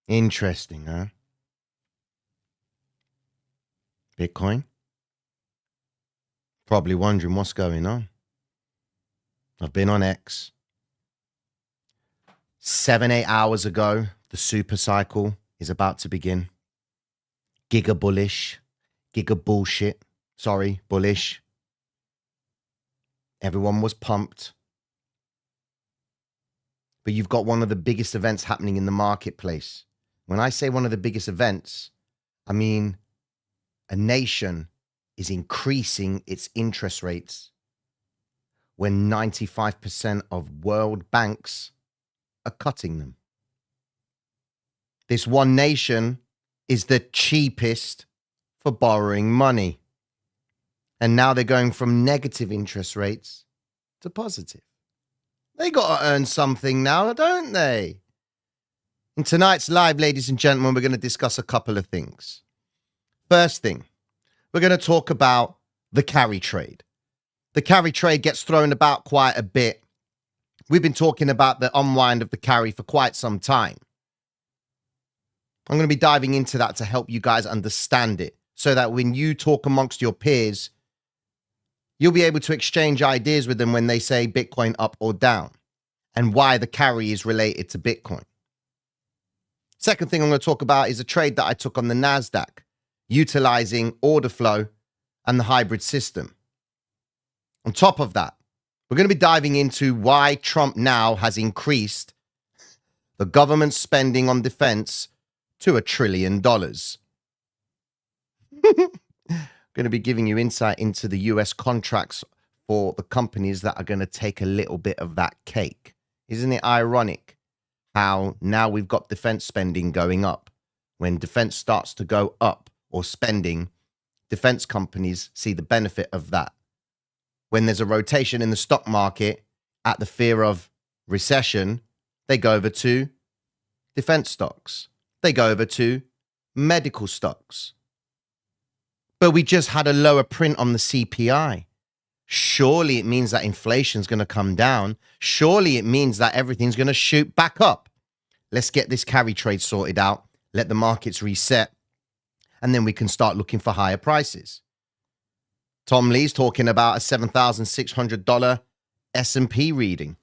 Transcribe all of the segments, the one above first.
Interesting, huh? Bitcoin? Probably wondering what's going on. I've been on X. 7-8 hours ago, the super cycle is about to begin. Giga bullish. Giga bullshit. Sorry, bullish. Everyone was pumped. But you've got one of the biggest events happening in the marketplace. When I say one of the biggest events, I mean a nation is increasing its interest rates when 95% of world banks are cutting them. This one nation is the cheapest for borrowing money. And now they're going from negative interest rates to positive. They got to earn something now, don't they? In tonight's live, ladies and gentlemen, we're going to discuss a couple of things. First thing, we're going to talk about the carry trade. The carry trade gets thrown about quite a bit. We've been talking about the unwind of the carry for quite some time. I'm going to be diving into that to help you guys understand it so that when you talk amongst your peers, you'll be able to exchange ideas with them when they say Bitcoin up or down and why the carry is related to Bitcoin. Second thing I'm going to talk about is a trade that I took on the NASDAQ, utilizing order flow and the hybrid system. On top of that, we're going to be diving into why Trump now has increased the government spending on defense to $1 trillion. Going to be giving you insight into the US contracts for the companies that are going to take a little bit of that cake. Isn't it ironic how now we've got defense spending going up? When defense starts to go up or spending, defense companies see the benefit of that. When there's a rotation in the stock market at the fear of recession, they go over to defense stocks. They go over to medical stocks. But we just had a lower print on the CPI. Surely it means that inflation's going to come down. Surely it means that everything's going to shoot back up. Let's get this carry trade sorted out. Let the markets reset. And then we can start looking for higher prices. Tom Lee's talking about a $7,600 S&P reading.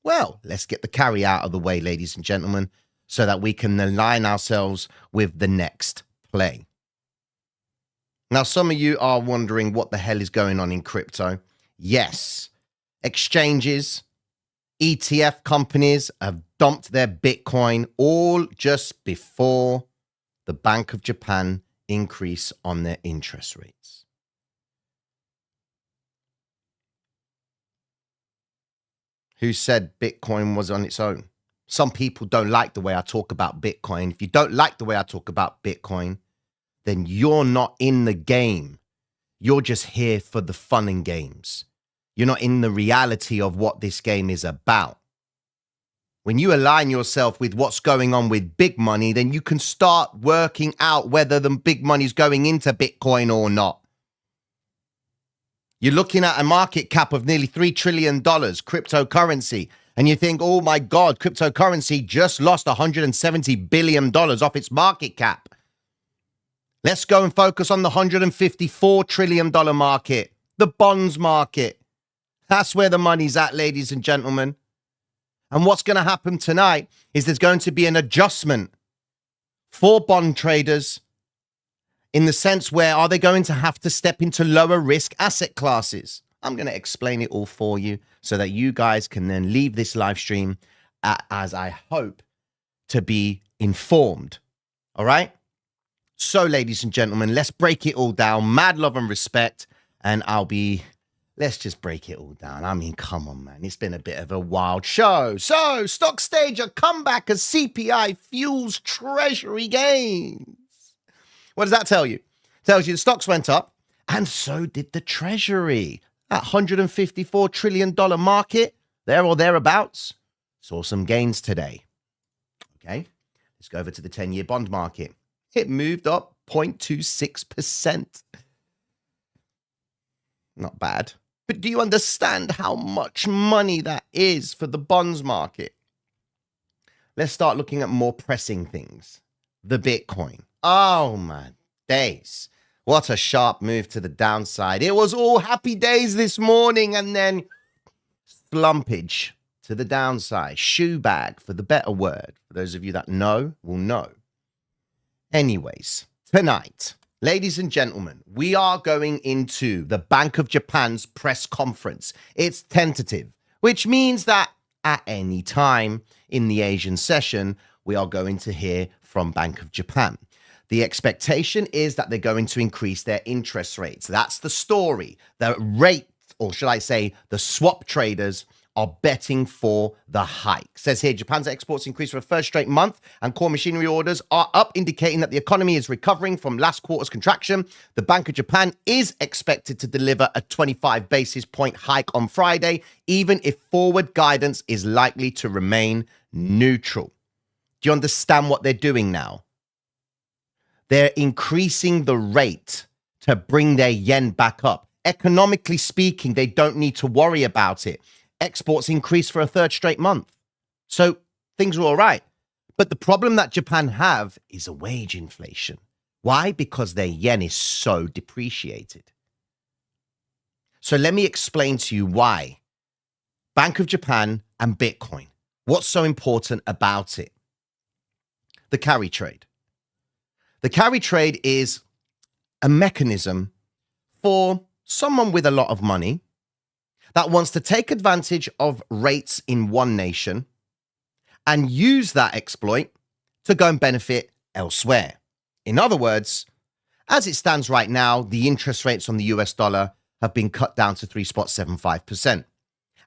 Well, let's get the carry out of the way, ladies and gentlemen, so that we can align ourselves with the next play. Now, some of you are wondering what the hell is going on in crypto. Yes, exchanges, ETF companies have dumped their Bitcoin all just before the Bank of Japan increase on their interest rates. Who said Bitcoin was on its own? Some people don't like the way I talk about Bitcoin. If you don't like the way I talk about Bitcoin, then you're not in the game. You're just here for the fun and games. You're not in the reality of what this game is about. When you align yourself with what's going on with big money, then you can start working out whether the big money's going into Bitcoin or not. You're looking at a market cap of nearly $3 trillion, cryptocurrency, and you think, oh my God, cryptocurrency just lost $170 billion off its market cap. Let's go and focus on the $154 trillion market, the bonds market. That's where the money's at, ladies and gentlemen. And what's going to happen tonight is there's going to be an adjustment for bond traders in the sense where are they going to have to step into lower risk asset classes? I'm going to explain it all for you so that you guys can then leave this live stream as I hope to be informed. All right? So, ladies and gentlemen, let's break it all down. Mad love and respect. And let's just break it all down. I mean, come on, man. It's been a bit of a wild show. So, stock stage a comeback as CPI fuels treasury gains. What does that tell you? It tells you the stocks went up, and so did the treasury. That $154 trillion market, there or thereabouts, saw some gains today. Okay, let's go over to the 10-year bond market. It moved up 0.26%. Not bad. But do you understand how much money that is for the bonds market? let's start looking at more pressing things. The Bitcoin. Oh, my days. What a sharp move to the downside. It was all happy days this morning, and then slumpage to the downside. Shoe bag, for the better word. For those of you that know, will know. Anyways, tonight, ladies and gentlemen, we are going into the Bank of Japan's press conference. It's tentative, which means that at any time in the Asian session, we are going to hear from Bank of Japan. The expectation is that they're going to increase their interest rates. That's the story. The rate, or should I say, the swap traders are betting for the hike. Says here, Japan's exports increased for a third straight month and core machinery orders are up, indicating that the economy is recovering from last quarter's contraction. The Bank of Japan is expected to deliver a 25 basis point hike on Friday, even if forward guidance is likely to remain neutral. Do you understand what they're doing now? They're increasing the rate to bring their yen back up. Economically speaking, they don't need to worry about it. Exports increased for a third straight month. So things are all right. But the problem that Japan have is a wage inflation. Why? Because their yen is so depreciated. So let me explain to you why. Bank of Japan and Bitcoin. What's so important about it? The carry trade. The carry trade is a mechanism for someone with a lot of money that wants to take advantage of rates in one nation and use that exploit to go and benefit elsewhere. In other words, as it stands right now, the interest rates on the US dollar have been cut down to 3.75%.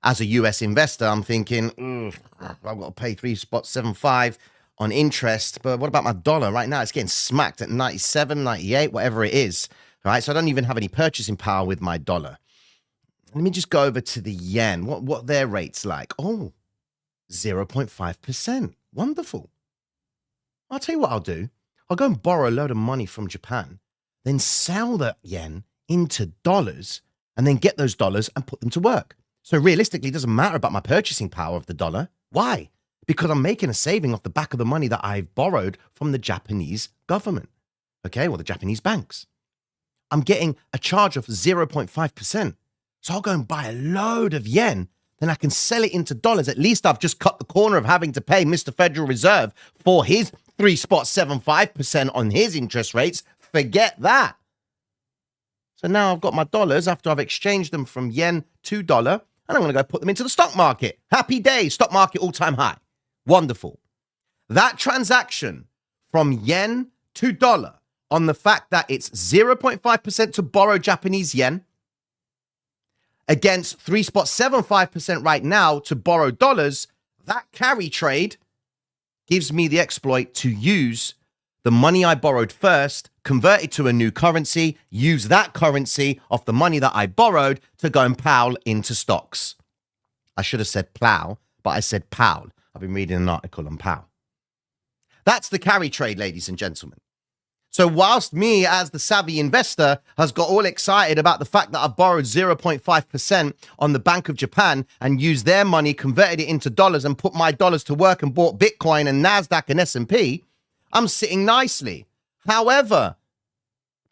As a US investor, I'm thinking, I've got to pay 3.75 on interest, but what about my dollar? Right now, it's getting smacked at 97, 98, whatever it is, right? So I don't even have any purchasing power with my dollar. Let me just go over to the yen. What their rates like? Oh, 0.5%. Wonderful. I'll tell you what I'll do. I'll go and borrow a load of money from Japan, then sell the yen into dollars, and then get those dollars and put them to work. So realistically, it doesn't matter about my purchasing power of the dollar. Why? Because I'm making a saving off the back of the money that I've borrowed from the Japanese government. Okay, well, the Japanese banks. I'm getting a charge of 0.5%. So I'll go and buy a load of yen, then I can sell it into dollars. At least I've just cut the corner of having to pay Mr. Federal Reserve for his 3.75% on his interest rates. Forget that. So now I've got my dollars after I've exchanged them from yen to dollar, and I'm going to go put them into the stock market. Happy days, stock market all-time high. Wonderful. That transaction from yen to dollar on the fact that it's 0.5% to borrow Japanese yen against 3.75% right now to borrow dollars, that carry trade gives me the exploit to use the money I borrowed first, convert it to a new currency, use that currency off the money that I borrowed to go and plow into stocks. I should have said plow, but I said pow. I've been reading an article on pow. That's the carry trade, ladies and gentlemen. So whilst me as the savvy investor has got all excited about the fact that I've borrowed 0.5% on the Bank of Japan and used their money, converted it into dollars and put my dollars to work and bought Bitcoin and NASDAQ and S&P, I'm sitting nicely. However,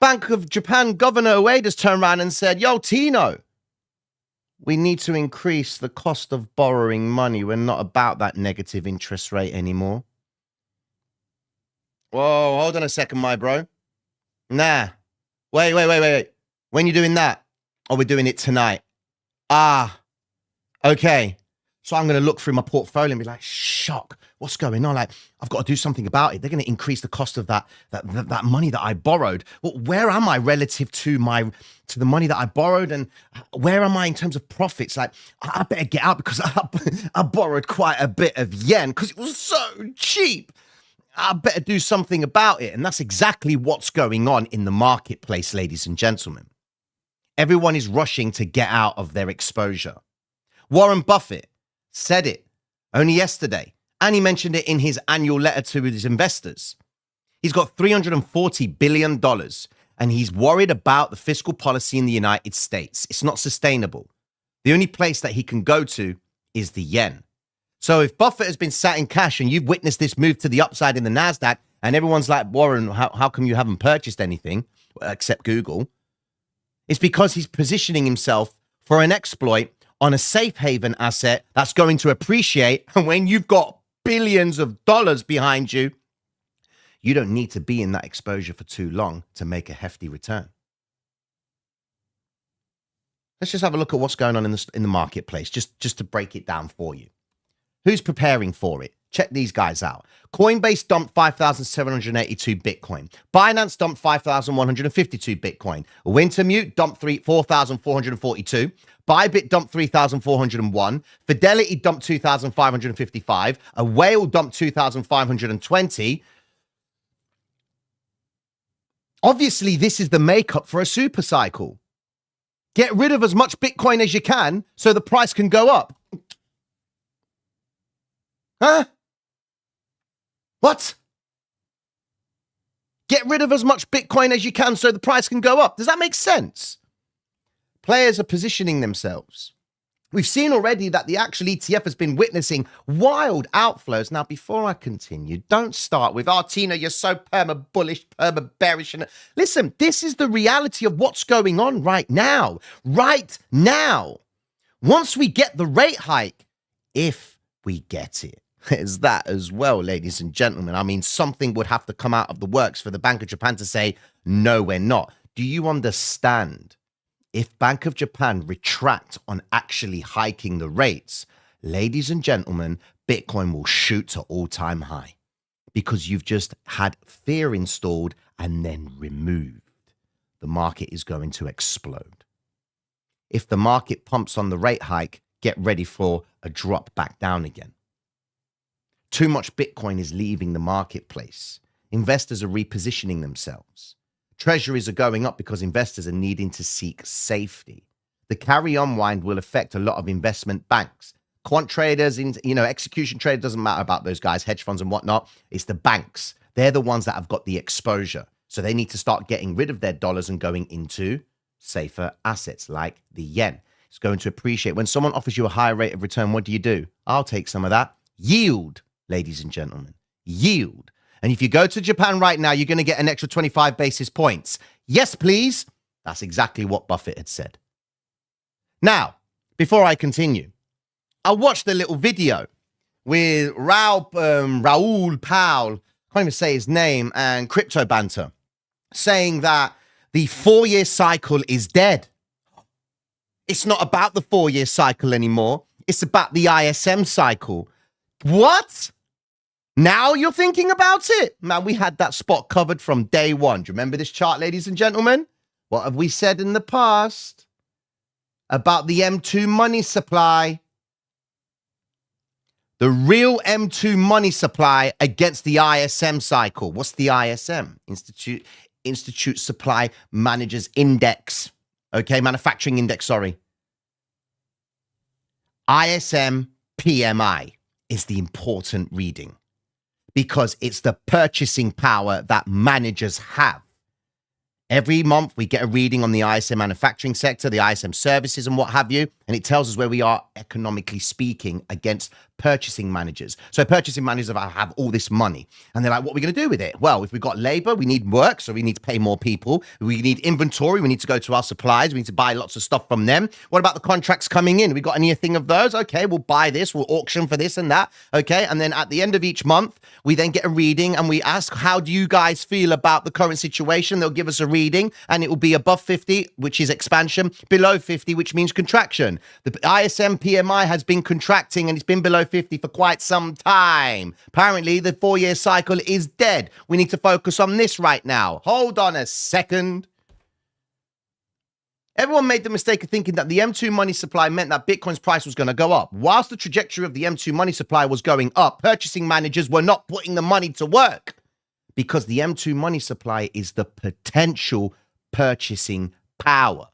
Bank of Japan Governor Ueda's turned around and said, yo, Tino, we need to increase the cost of borrowing money. We're not about that negative interest rate anymore. Whoa, hold on a second, my bro. Nah. Wait. When you doing that? Oh, we're doing it tonight. Ah, okay. So I'm going to look through my portfolio and be like, shock, what's going on? Like, I've got to do something about it. They're going to increase the cost of that money that I borrowed. Well, where am I relative to the money that I borrowed? And where am I in terms of profits? Like, I better get out because I borrowed quite a bit of yen because it was so cheap. I better do something about it. And that's exactly what's going on in the marketplace, ladies and gentlemen. Everyone is rushing to get out of their exposure. Warren Buffett said it only yesterday, and he mentioned it in his annual letter to his investors. He's got $340 billion, and he's worried about the fiscal policy in the United States. It's not sustainable. The only place that he can go to is the yen. So if Buffett has been sat in cash and you've witnessed this move to the upside in the NASDAQ, and everyone's like, Warren, how come you haven't purchased anything except Google? It's because he's positioning himself for an exploit on a safe haven asset that's going to appreciate. And when you've got billions of dollars behind you, you don't need to be in that exposure for too long to make a hefty return. Let's just have a look at what's going on in the marketplace, just to break it down for you. Who's preparing for it? Check these guys out. Coinbase dumped 5,782 Bitcoin. Binance dumped 5,152 Bitcoin. Wintermute dumped 4,442. Bybit dumped 3,401. Fidelity dumped 2,555. A Whale dumped 2,520. Obviously, this is the makeup for a super cycle. Get rid of as much Bitcoin as you can so the price can go up. Huh? What? Get rid of as much Bitcoin as you can so the price can go up. Does that make sense? Players are positioning themselves. We've seen already that the actual ETF has been witnessing wild outflows. Now, before I continue, don't start with, Tina, you're so perma-bullish, perma-bearish. Listen, this is the reality of what's going on right now. Right now. Once we get the rate hike, if we get it. Is that as well, ladies and gentlemen. I mean, something would have to come out of the works for the Bank of Japan to say, no, we're not. Do you understand? If Bank of Japan retract on actually hiking the rates, ladies and gentlemen, Bitcoin will shoot to all-time high because you've just had fear installed and then removed. The market is going to explode. If the market pumps on the rate hike, get ready for a drop back down again. Too much Bitcoin is leaving the marketplace. Investors are repositioning themselves. Treasuries are going up because investors are needing to seek safety. The carry unwind will affect a lot of investment banks. Quant traders, execution traders, doesn't matter about those guys, hedge funds and whatnot. It's the banks. They're the ones that have got the exposure. So they need to start getting rid of their dollars and going into safer assets like the yen. It's going to appreciate. When someone offers you a higher rate of return, what do? I'll take some of that. Yield, ladies and gentlemen. Yield. And if you go to Japan right now, you're going to get an extra 25 basis points. Yes, please. That's exactly what Buffett had said. Now, before I continue, I watched a little video with Raoul Powell, I can't even say his name, and Crypto Banter, saying that the 4-year cycle is dead. It's not about the 4-year cycle anymore. It's about the ISM cycle. What? Now you're thinking about it? Man, we had that spot covered from day one. Do you remember this chart, ladies and gentlemen? What have we said in the past about the M2 money supply? The real M2 money supply against the ISM cycle. What's the ISM? Institute Supply Managers Index. Okay, Manufacturing Index, sorry. ISM PMI is the important reading because it's the purchasing power that managers have. Every month, we get a reading on the ISM manufacturing sector, the ISM services and what have you, and it tells us where we are economically speaking against purchasing managers. So purchasing managers have all this money, and they're like, what are we going to do with it? Well, if we've got labor, we need work, so we need to pay more people. We need inventory. We need to go to our suppliers. We need to buy lots of stuff from them. What about the contracts coming in? We got anything of those? Okay, we'll buy this. We'll auction for this and that. Okay, and then at the end of each month, we then get a reading, and we ask, how do you guys feel about the current situation? They'll give us a reading, and it will be above 50, which is expansion, below 50, which means contraction. The ISM PMI has been contracting, and it's been below 50 for quite some time. Apparently, the 4-year cycle is dead. We need to focus on this right now. Hold on a second. Everyone made the mistake of thinking that the M2 money supply meant that Bitcoin's price was going to go up. Whilst the trajectory of the M2 money supply was going up, purchasing managers were not putting the money to work because the M2 money supply is the potential purchasing power.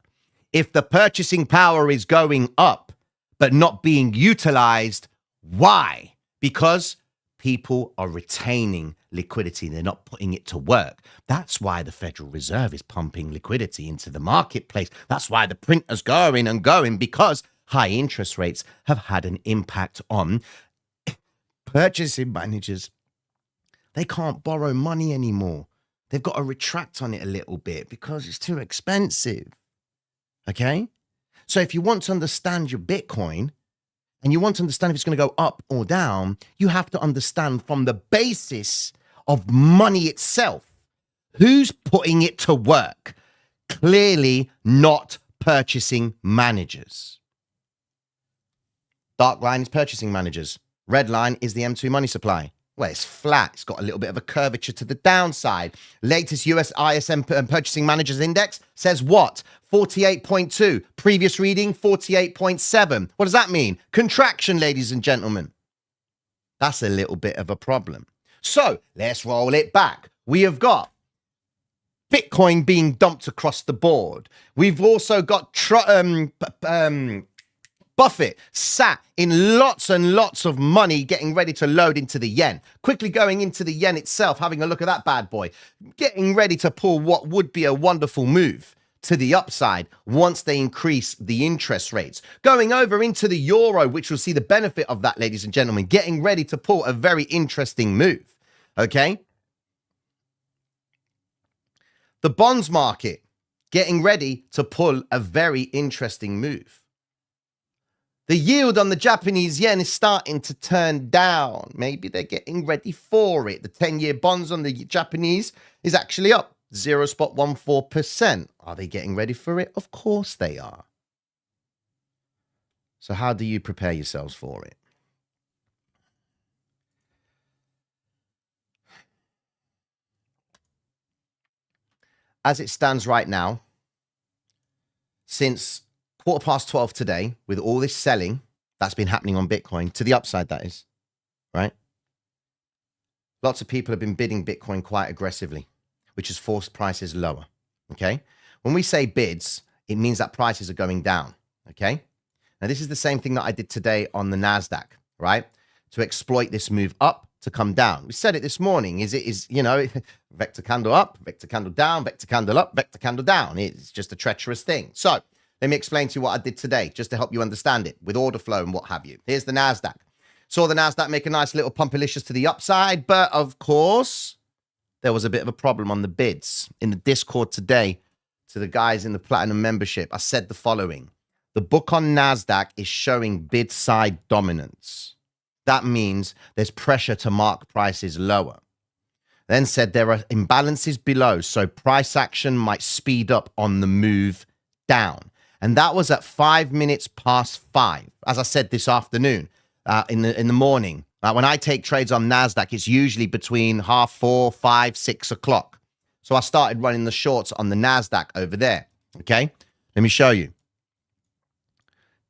If the purchasing power is going up but not being utilized, why? Because people are retaining liquidity. They're not putting it to work. That's why the Federal Reserve is pumping liquidity into the marketplace. That's why the printer's going and going, because high interest rates have had an impact on purchasing managers, they can't borrow money anymore. They've got to retract on it a little bit because it's too expensive. Okay? So if you want to understand your Bitcoin and you want to understand if it's going to go up or down, you have to understand from the basis of money itself. Who's putting it to work? Clearly not purchasing managers. Dark line is purchasing managers. Red line is the M2 money supply. Well, it's flat. It's got a little bit of a curvature to the downside. Latest US ISM Purchasing Managers Index says what? 48.2. Previous reading, 48.7. What does that mean? Contraction, ladies and gentlemen. That's a little bit of a problem. So let's roll it back. We have got Bitcoin being dumped across the board. We've also got Buffett sat in lots and lots of money getting ready to load into the yen. Quickly going into the yen itself, having a look at that bad boy. Getting ready to pull what would be a wonderful move to the upside once they increase the interest rates. Going over into the euro, which will see the benefit of that, ladies and gentlemen. Getting ready to pull a very interesting move. Okay? The bonds market getting ready to pull a very interesting move. The yield on the Japanese yen is starting to turn down. Maybe they're getting ready for it. The 10-year bonds on the Japanese is actually up 0.14%. Are they getting ready for it? Of course they are. So how do you prepare yourselves for it? As it stands right now, since 12:15 today, with all this selling that's been happening on Bitcoin, to the upside that is, right? Lots of people have been bidding Bitcoin quite aggressively, which has forced prices lower, okay? When we say bids, it means that prices are going down, okay? Now, this is the same thing that I did today on the NASDAQ, right? To exploit this move up to come down. We said it this morning, vector candle up, vector candle down, vector candle up, vector candle down. It's just a treacherous thing. So let me explain to you what I did today, just to help you understand it with order flow and what have you. Here's the NASDAQ. Saw the NASDAQ make a nice little pumpalicious to the upside, but of course, there was a bit of a problem on the bids. In the Discord today, to the guys in the Platinum membership, I said the following. The book on NASDAQ is showing bid side dominance. That means there's pressure to mark prices lower. Then said there are imbalances below, so price action might speed up on the move down. And that was at 5 minutes past 5, as I said this afternoon, in the morning. When I take trades on NASDAQ, it's usually between 4:30, 5, 6 o'clock. So I started running the shorts on the NASDAQ over there, okay? Let me show you.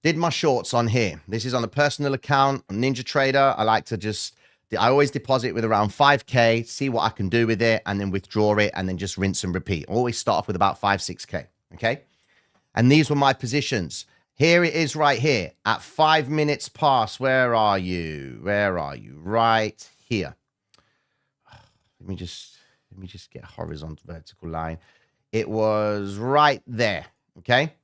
Did my shorts on here. This is on a personal account, on Ninja Trader. I always deposit with around 5K, see what I can do with it, and then withdraw it, and then just rinse and repeat. Always start off with about 5, 6K, okay? And these were my positions. Here it is right here at 5 minutes past. Where are you? Where are you? Right here. Let me just get a horizontal vertical line. It was right there, okay?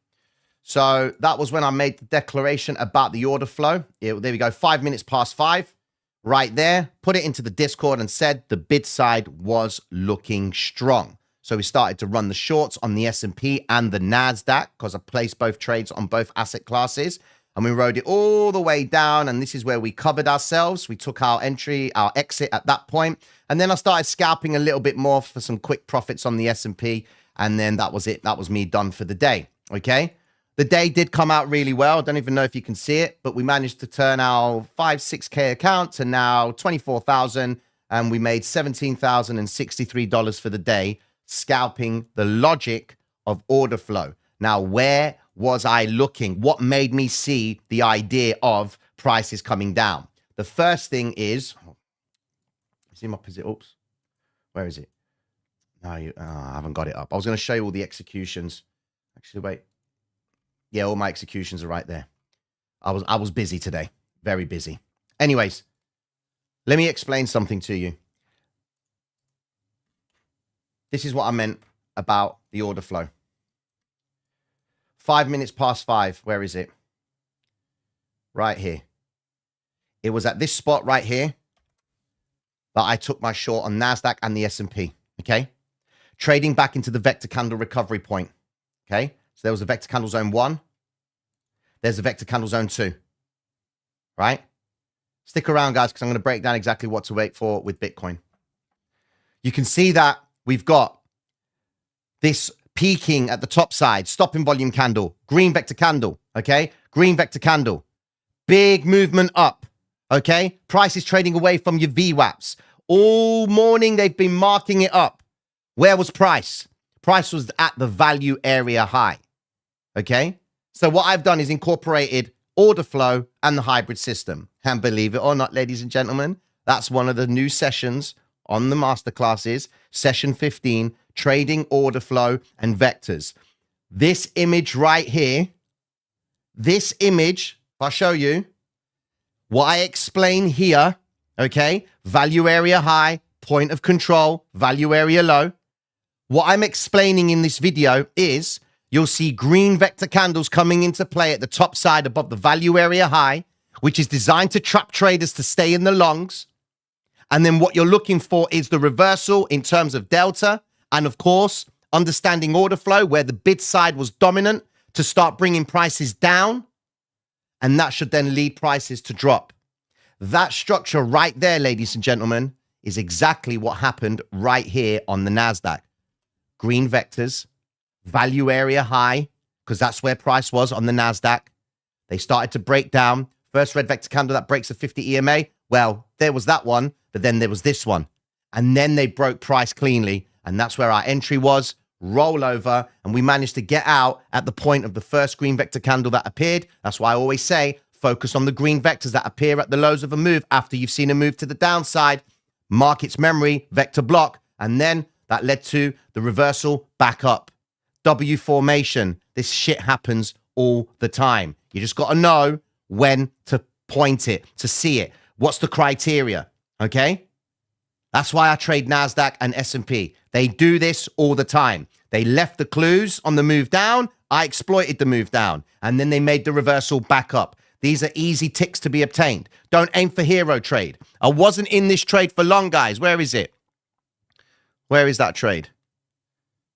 So that was when I made the declaration about the order flow. There we go, 5 minutes past 5. Right there, put it into the Discord and said the bid side was looking strong. So we started to run the shorts on the S&P and the NASDAQ because I placed both trades on both asset classes. And we rode it all the way down. And this is where we covered ourselves. We took our exit at that point. And then I started scalping a little bit more for some quick profits on the S&P. And then that was it. That was me done for the day. Okay. The day did come out really well. I don't even know if you can see it, but we managed to turn our 5, 6K account to now 24,000. And we made $17,063 for the day, scalping the logic of order flow. Now, where was I looking? What made me see the idea of prices coming down? The first thing is, see my position. Oops. Where is it? No, I haven't got it up. I was going to show you all the executions. Actually, wait. Yeah, all my executions are right there. I was busy today. Very busy. Anyways, let me explain something to you. This is what I meant about the order flow. 5 minutes past 5. Where is it? Right here. It was at this spot right here that I took my short on NASDAQ and the S&P, okay? Trading back into the vector candle recovery point, okay? So there was a vector candle zone 1. There's a vector candle zone 2, right? Stick around, guys, because I'm going to break down exactly what to wait for with Bitcoin. You can see that we've got this peaking at the top side, stopping volume candle, green vector candle, okay? Green vector candle. Big movement up, okay? Price is trading away from your VWAPs. All morning, they've been marking it up. Where was price? Price was at the value area high, okay? So what I've done is incorporated order flow and the hybrid system. And believe it or not, ladies and gentlemen, that's one of the new sessions on the masterclasses, session 15, trading order flow and vectors. This image right here, this image, I'll show you what I explain here, okay? Value area high, point of control, value area low. What I'm explaining in this video is you'll see green vector candles coming into play at the top side above the value area high, which is designed to trap traders to stay in the longs. And then what you're looking for is the reversal in terms of delta. And of course, understanding order flow where the bid side was dominant to start bringing prices down. And that should then lead prices to drop. That structure right there, ladies and gentlemen, is exactly what happened right here on the NASDAQ. Green vectors, value area high, because that's where price was on the NASDAQ. They started to break down. First red vector candle that breaks a 50 EMA. Well, there was that one, but then there was this one. And then they broke price cleanly. And that's where our entry was. Roll over, and we managed to get out at the point of the first green vector candle that appeared. That's why I always say, focus on the green vectors that appear at the lows of a move after you've seen a move to the downside. Mark its memory, vector block, and then that led to the reversal back up. W formation. This shit happens all the time. You just got to know when to point it, to see it. What's the criteria? Okay? That's why I trade NASDAQ and S&P. They do this all the time. They left the clues on the move down. I exploited the move down. And then they made the reversal back up. These are easy ticks to be obtained. Don't aim for hero trade. I wasn't in this trade for long, guys. Where is it? Where is that trade?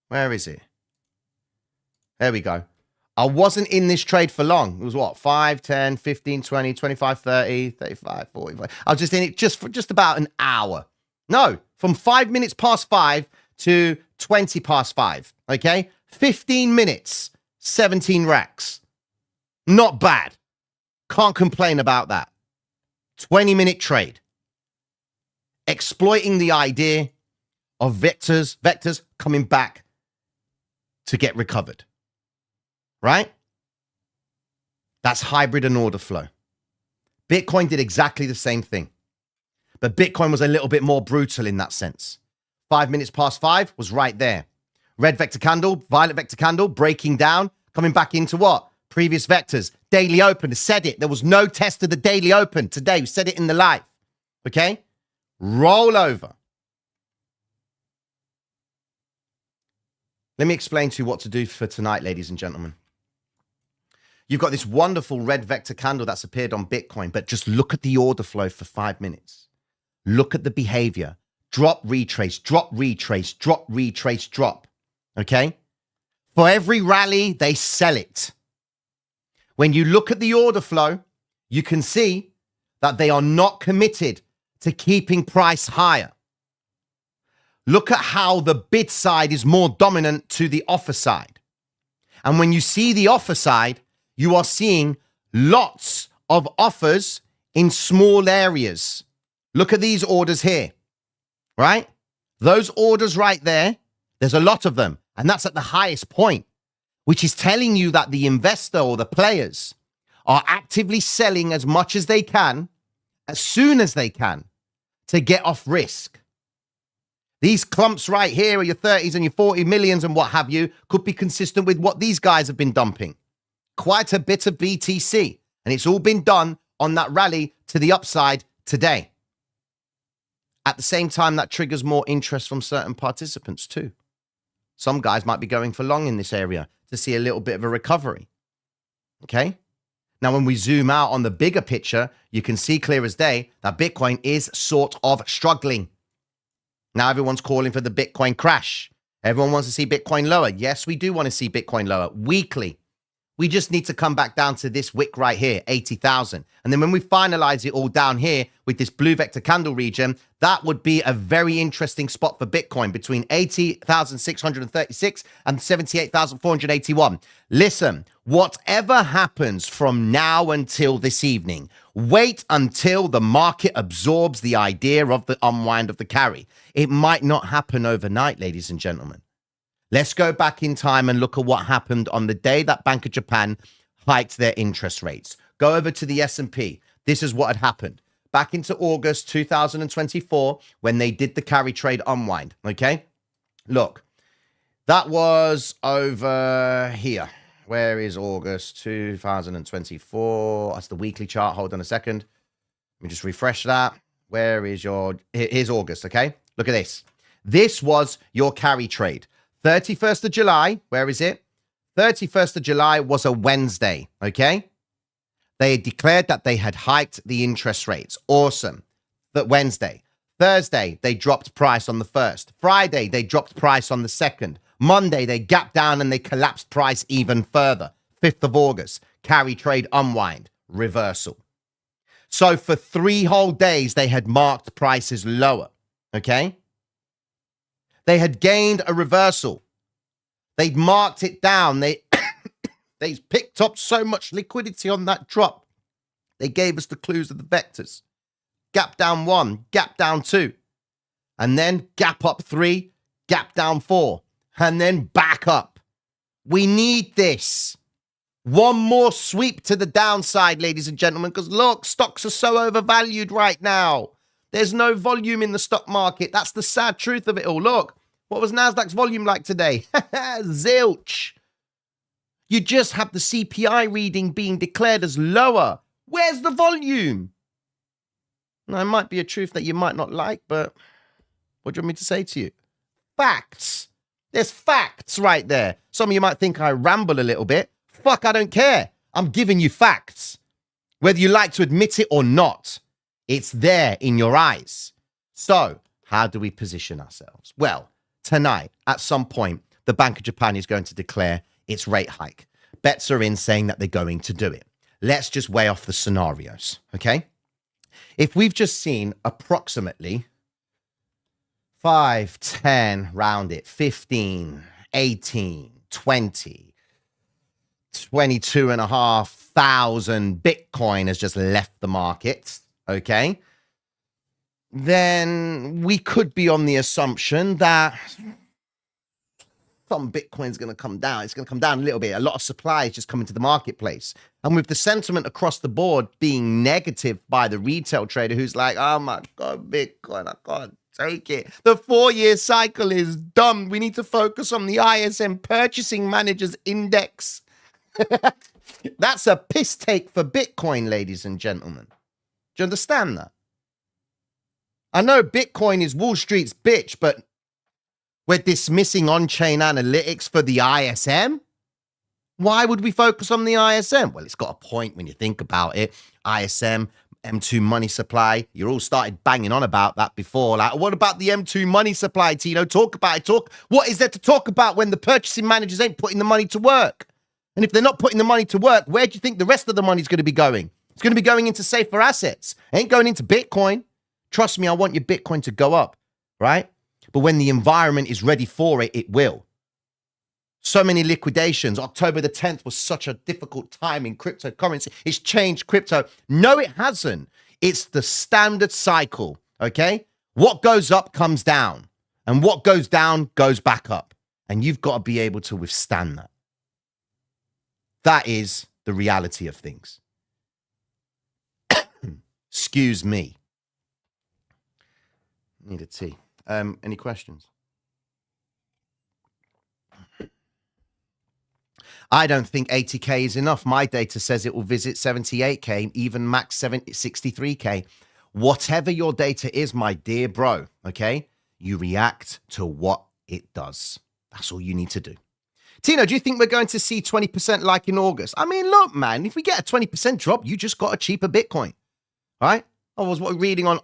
Where is it? There we go. I wasn't in this trade for long. It was what? 5, 10, 15, 20, 25, 30, 35, 45. I was just in it for just about an hour. No, from 5 minutes past 5 to 20 past 5. Okay? 15 minutes, 17 racks. Not bad. Can't complain about that. 20-minute trade. Exploiting the idea of vectors coming back to get recovered. Right? That's hybrid and order flow. Bitcoin did exactly the same thing. But Bitcoin was a little bit more brutal in that sense. 5 minutes past 5 was right there. Red vector candle, violet vector candle, breaking down, coming back into what? Previous vectors. Daily open, said it. There was no test of the daily open today. We said it in the live. Okay? Roll over. Let me explain to you what to do for tonight, ladies and gentlemen. You've got this wonderful red vector candle that's appeared on Bitcoin, but just look at the order flow for 5 minutes. Look at the behavior. Drop, retrace, drop, retrace, drop, retrace, drop. Okay? For every rally, they sell it. When you look at the order flow, you can see that they are not committed to keeping price higher. Look at how the bid side is more dominant to the offer side. And when you see the offer side, you are seeing lots of offers in small areas. Look at these orders here, right? Those orders right there, there's a lot of them. And that's at the highest point, which is telling you that the investor or the players are actively selling as much as they can, as soon as they can, to get off risk. These clumps right here are your 30s and your 40 millions and what have you could be consistent with what these guys have been dumping. Quite a bit of BTC. And it's all been done on that rally to the upside today. At the same time, that triggers more interest from certain participants too. Some guys might be going for long in this area to see a little bit of a recovery. Okay? Now, when we zoom out on the bigger picture, you can see clear as day that Bitcoin is sort of struggling. Now, everyone's calling for the Bitcoin crash. Everyone wants to see Bitcoin lower. Yes, we do want to see Bitcoin lower weekly. We just need to come back down to this wick right here, 80,000. And then when we finalize it all down here with this blue vector candle region, that would be a very interesting spot for Bitcoin between 80,636 and 78,481. Listen, whatever happens from now until this evening, wait until the market absorbs the idea of the unwind of the carry. It might not happen overnight, ladies and gentlemen. Let's go back in time and look at what happened on the day that Bank of Japan hiked their interest rates. Go over to the S&P. This is what had happened. Back into August 2024, when they did the carry trade unwind, okay? Look, that was over here. Where is August 2024? That's the weekly chart. Hold on a second. Let me just refresh that. Where is your... Here's August, okay? Look at this. This was your carry trade. 31st of July, where is it? 31st of July was a Wednesday, okay? They had declared that they had hiked the interest rates. Awesome. But Wednesday. Thursday, they dropped price on the 1st. Friday, they dropped price on the 2nd. Monday, they gapped down and they collapsed price even further. 5th of August, carry trade unwind, reversal. So for 3 whole days, they had marked prices lower, okay? They had gained a reversal. They'd marked it down. They picked up so much liquidity on that drop. They gave us the clues of the vectors. Gap down 1, gap down 2. And then gap up 3, gap down 4. And then back up. We need this. One more sweep to the downside, ladies and gentlemen, because look, stocks are so overvalued right now. There's no volume in the stock market. That's the sad truth of it all. Look, what was NASDAQ's volume like today? Zilch. You just have the CPI reading being declared as lower. Where's the volume? Now, it might be a truth that you might not like, but what do you want me to say to you? Facts. There's facts right there. Some of you might think I ramble a little bit. Fuck, I don't care. I'm giving you facts. Whether you like to admit it or not, it's there in your eyes. So, how do we position ourselves? Well, tonight, at some point, the Bank of Japan is going to declare its rate hike. Bets are in saying that they're going to do it. Let's just weigh off the scenarios, okay? If we've just seen approximately 5, 10, round it, 15, 18, 20, 22,500 Bitcoin has just left the market, okay? Then we could be on the assumption that some Bitcoin's going to come down. It's going to come down a little bit. A lot of supply is just coming to the marketplace. And with the sentiment across the board being negative by the retail trader who's like, oh my God, Bitcoin, I can't take it. The 4-year cycle is dumb. We need to focus on the ISM Purchasing Managers Index. That's a piss take for Bitcoin, ladies and gentlemen. Do you understand that? I know Bitcoin is Wall Street's bitch, but we're dismissing on-chain analytics for the ISM? Why would we focus on the ISM? Well, it's got a point when you think about it. ISM, M2 money supply. You all started banging on about that before. Like, what about the M2 money supply, Tino? Talk about it. What is there to talk about when the purchasing managers ain't putting the money to work? And if they're not putting the money to work, where do you think the rest of the money is going to be going? It's going to be going into safer assets. It ain't going into Bitcoin. Trust me, I want your Bitcoin to go up, right? But when the environment is ready for it, it will. So many liquidations. October the 10th was such a difficult time in cryptocurrency. It's changed crypto. No, it hasn't. It's the standard cycle, okay? What goes up comes down. And what goes down goes back up. And you've got to be able to withstand that. That is the reality of things. Excuse me. Need a tea. Any questions? I don't think 80K is enough. My data says it will visit 78K, even max 63K. Whatever your data is, my dear bro, okay? You react to what it does. That's all you need to do. Tino, do you think we're going to see 20% like in August? I mean, look, man, if we get a 20% drop, you just got a cheaper Bitcoin, right? I was reading on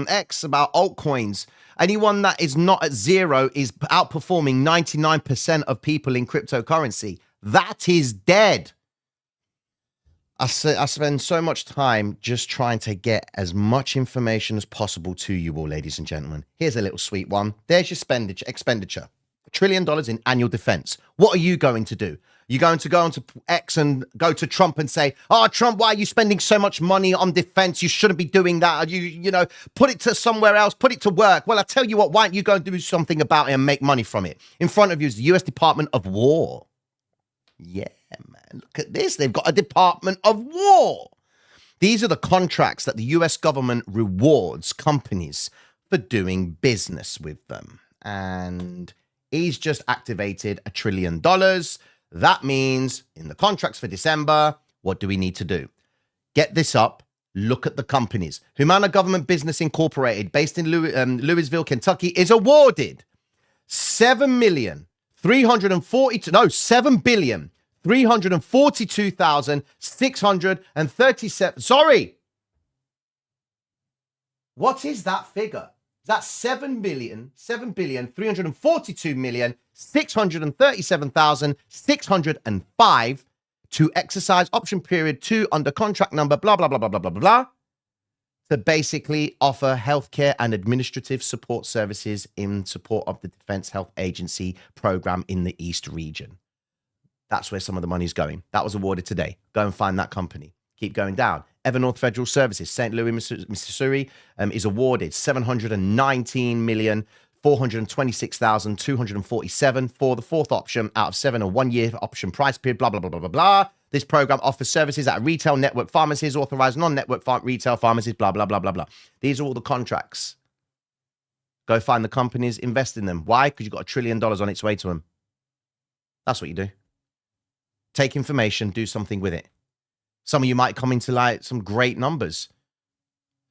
X about altcoins. Anyone that is not at zero is outperforming 99% of people in cryptocurrency. That is dead. I spend so much time just trying to get as much information as possible to you all, ladies and gentlemen. Here's a little sweet one. There's your expenditure. $1 trillion in annual defense. What are you going to do? You're going to go onto X and go to Trump and say, "Oh, Trump, why are you spending so much money on defense? You shouldn't be doing that. You know, put it to somewhere else, put it to work." Well, I tell you what, why don't you go and do something about it and make money from it? In front of you is the US Department of War. Yeah, man, look at this. They've got a Department of War. These are the contracts that the US government rewards companies for doing business with them. And he's just activated $1 trillion. That means in the contracts for December, what do we need to do? Get this up. Look at the companies. Humana Government Business Incorporated, based in Louisville, Kentucky, is awarded $7,342,637. Sorry. What is that figure? That's 7,342,637,605 to exercise option period 2 under contract number blah, blah, blah, blah, blah, blah, blah, to basically offer healthcare and administrative support services in support of the Defense Health Agency program in the East region. That's where some of the money is going. That was awarded today. Go and find that company. Keep going down. Evernorth Federal Services, St. Louis, Missouri, is awarded $719,426,247 for the fourth option out of 7, a 1-year option price period, blah, blah, blah, blah, blah, blah. This program offers services at retail network pharmacies, authorized non-network retail pharmacies, blah, blah, blah, blah, blah. These are all the contracts. Go find the companies, invest in them. Why? Because you've got $1 trillion on its way to them. That's what you do. Take information, do something with it. Some of you might come into like some great numbers.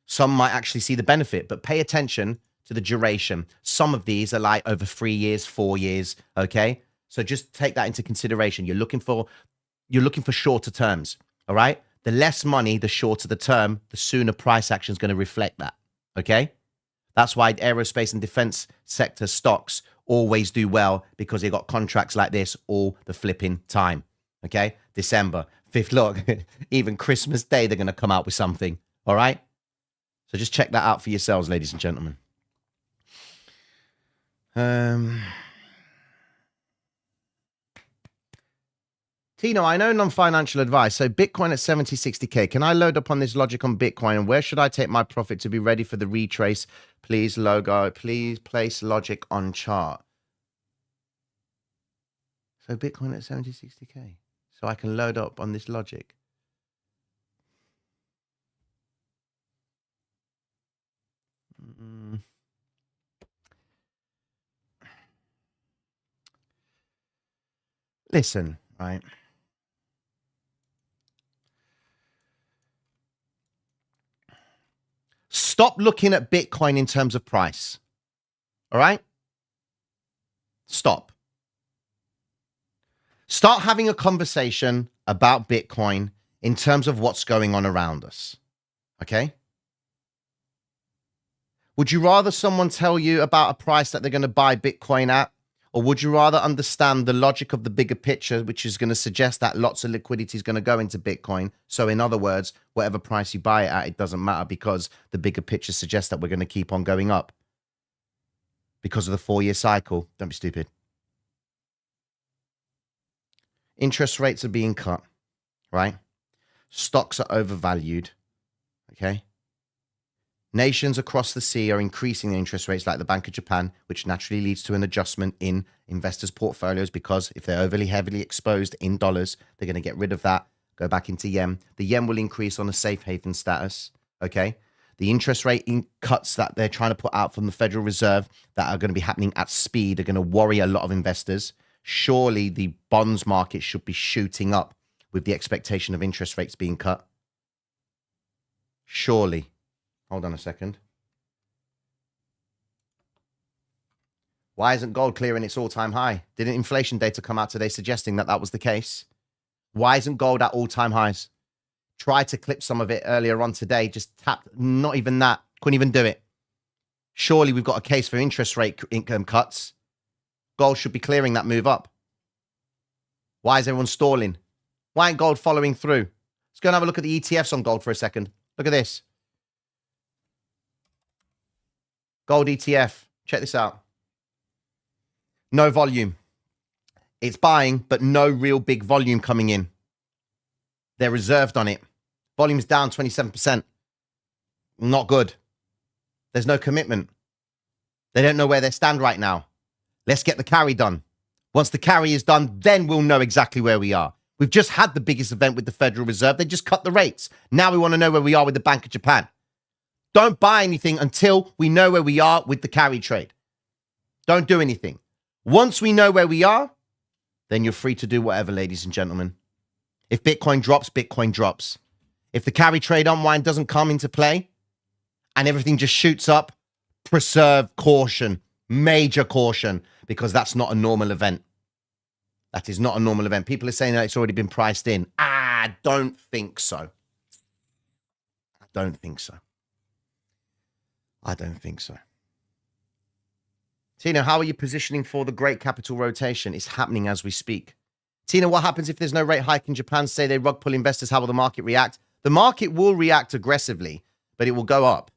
Some might actually see the benefit, but pay attention to the duration. Some of these are like over 3 years, 4 years. Okay. So just take that into consideration. You're looking for shorter terms. All right. The less money, the shorter the term, the sooner price action is going to reflect that. Okay. That's why aerospace and defense sector stocks always do well, because they got contracts like this all the flipping time. Okay. December 5th, look, even Christmas Day, they're going to come out with something. All right. So just check that out for yourselves, ladies and gentlemen. Tino, I know non-financial advice. So Bitcoin at 70, 60K. Can I load up on this logic on Bitcoin? And where should I take my profit to be ready for the retrace? Please, logo. Please place logic on chart. So Bitcoin at 70, 60K. So I can load up on this logic. Listen, right? Stop looking at Bitcoin in terms of price. All right? Stop. Start having a conversation about Bitcoin in terms of what's going on around us. Okay? Would you rather someone tell you about a price that they're going to buy Bitcoin at? Or would you rather understand the logic of the bigger picture, which is going to suggest that lots of liquidity is going to go into Bitcoin? So in other words, whatever price you buy it at, it doesn't matter, because the bigger picture suggests that we're going to keep on going up because of the 4-year cycle. Don't be stupid. Interest rates are being cut, right? Stocks are overvalued, okay? Nations across the sea are increasing the interest rates, like the Bank of Japan, which naturally leads to an adjustment in investors' portfolios, because if they're overly heavily exposed in dollars, they're going to get rid of that, go back into yen. The yen will increase on a safe haven status, okay? The interest rate cuts that they're trying to put out from the Federal Reserve that are going to be happening at speed are going to worry a lot of investors. Surely the bonds market should be shooting up with the expectation of interest rates being cut. Surely. Hold on a second. Why isn't gold clearing its all-time high? Didn't inflation data come out today suggesting that that was the case? Why isn't gold at all-time highs? Tried to clip some of it earlier on today, just tapped, not even that. Couldn't even do it. Surely we've got a case for interest rate income cuts. Gold should be clearing that move up. Why is everyone stalling? Why ain't gold following through? Let's go and have a look at the ETFs on gold for a second. Look at this. Gold ETF. Check this out. No volume. It's buying, but no real big volume coming in. They're reserved on it. Volume's down 27%. Not good. There's no commitment. They don't know where they stand right now. Let's get the carry done. Once the carry is done, then we'll know exactly where we are. We've just had the biggest event with the Federal Reserve. They just cut the rates. Now we want to know where we are with the Bank of Japan. Don't buy anything until we know where we are with the carry trade. Don't do anything. Once we know where we are, then you're free to do whatever, ladies and gentlemen. If Bitcoin drops, Bitcoin drops. If the carry trade unwind doesn't come into play and everything just shoots up, preserve caution, major caution, because that's not a normal event. That is not a normal event. People are saying that it's already been priced in. I don't think so. I don't think so. I don't think so. Tina, how are you positioning for the great capital rotation? It's happening as we speak. Tina, what happens if there's no rate hike in Japan? Say they rug pull investors. How will the market react? The market will react aggressively, but it will go up.